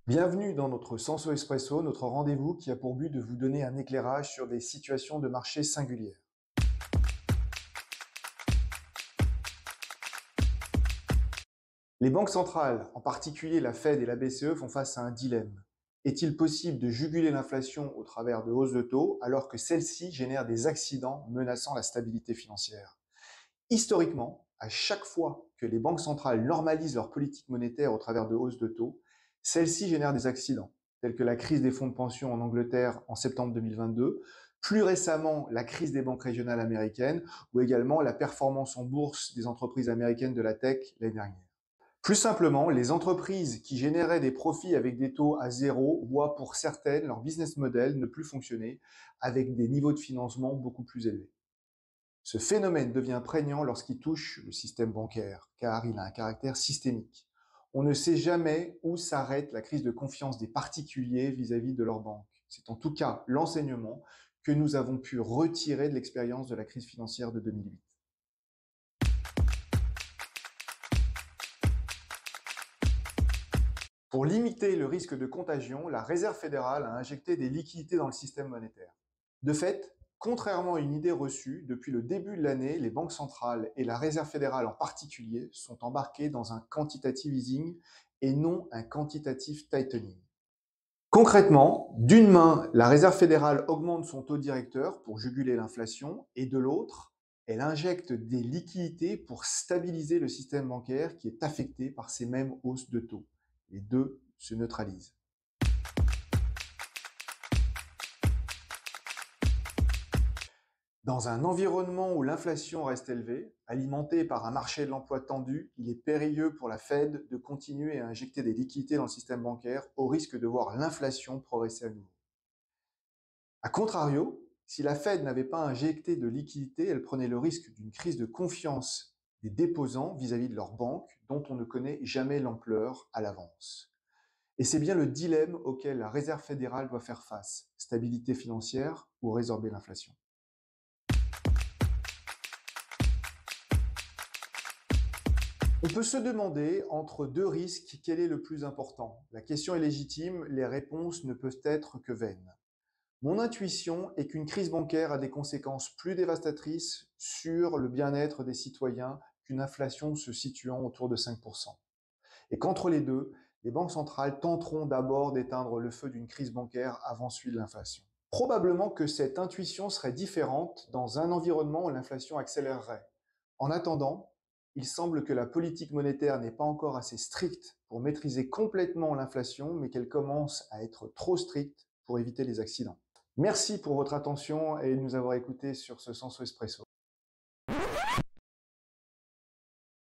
Bienvenue dans notre Senso Espresso, notre rendez-vous qui a pour but de vous donner un éclairage sur des situations de marché singulières. Les banques centrales, en particulier la Fed et la BCE, font face à un dilemme. Est-il possible de juguler l'inflation au travers de hausses de taux alors que celles-ci génèrent des accidents menaçant la stabilité financière? Historiquement, à chaque fois que les banques centrales normalisent leur politique monétaire au travers de hausses de taux, celles-ci génèrent des accidents, tels que la crise des fonds de pension en Angleterre en septembre 2022, plus récemment la crise des banques régionales américaines, ou également la performance en bourse des entreprises américaines de la tech l'année dernière. Plus simplement, les entreprises qui généraient des profits avec des taux à zéro voient pour certaines leur business model ne plus fonctionner avec des niveaux de financement beaucoup plus élevés. Ce phénomène devient prégnant lorsqu'il touche le système bancaire, car il a un caractère systémique. On ne sait jamais où s'arrête la crise de confiance des particuliers vis-à-vis de leur banque. C'est en tout cas l'enseignement que nous avons pu retirer de l'expérience de la crise financière de 2008. Pour limiter le risque de contagion, la Réserve fédérale a injecté des liquidités dans le système monétaire. De fait, contrairement à une idée reçue, depuis le début de l'année, les banques centrales et la Réserve fédérale en particulier sont embarquées dans un quantitative easing et non un quantitative tightening. Concrètement, d'une main, la Réserve fédérale augmente son taux directeur pour juguler l'inflation et de l'autre, elle injecte des liquidités pour stabiliser le système bancaire qui est affecté par ces mêmes hausses de taux. Les deux se neutralisent. Dans un environnement où l'inflation reste élevée, alimentée par un marché de l'emploi tendu, il est périlleux pour la Fed de continuer à injecter des liquidités dans le système bancaire au risque de voir l'inflation progresser à nouveau. A contrario, si la Fed n'avait pas injecté de liquidités, elle prenait le risque d'une crise de confiance des déposants vis-à-vis de leur banque dont on ne connaît jamais l'ampleur à l'avance. Et c'est bien le dilemme auquel la Réserve fédérale doit faire face, stabilité financière ou résorber l'inflation. On peut se demander, entre deux risques, quel est le plus important. La question est légitime, les réponses ne peuvent être que vaines. Mon intuition est qu'une crise bancaire a des conséquences plus dévastatrices sur le bien-être des citoyens qu'une inflation se situant autour de 5%. Et qu'entre les deux, les banques centrales tenteront d'abord d'éteindre le feu d'une crise bancaire avant celui de l'inflation. Probablement que cette intuition serait différente dans un environnement où l'inflation accélérerait. En attendant, il semble que la politique monétaire n'est pas encore assez stricte pour maîtriser complètement l'inflation, mais qu'elle commence à être trop stricte pour éviter les accidents. Merci pour votre attention et de nous avoir écoutés sur ce Senso Espresso.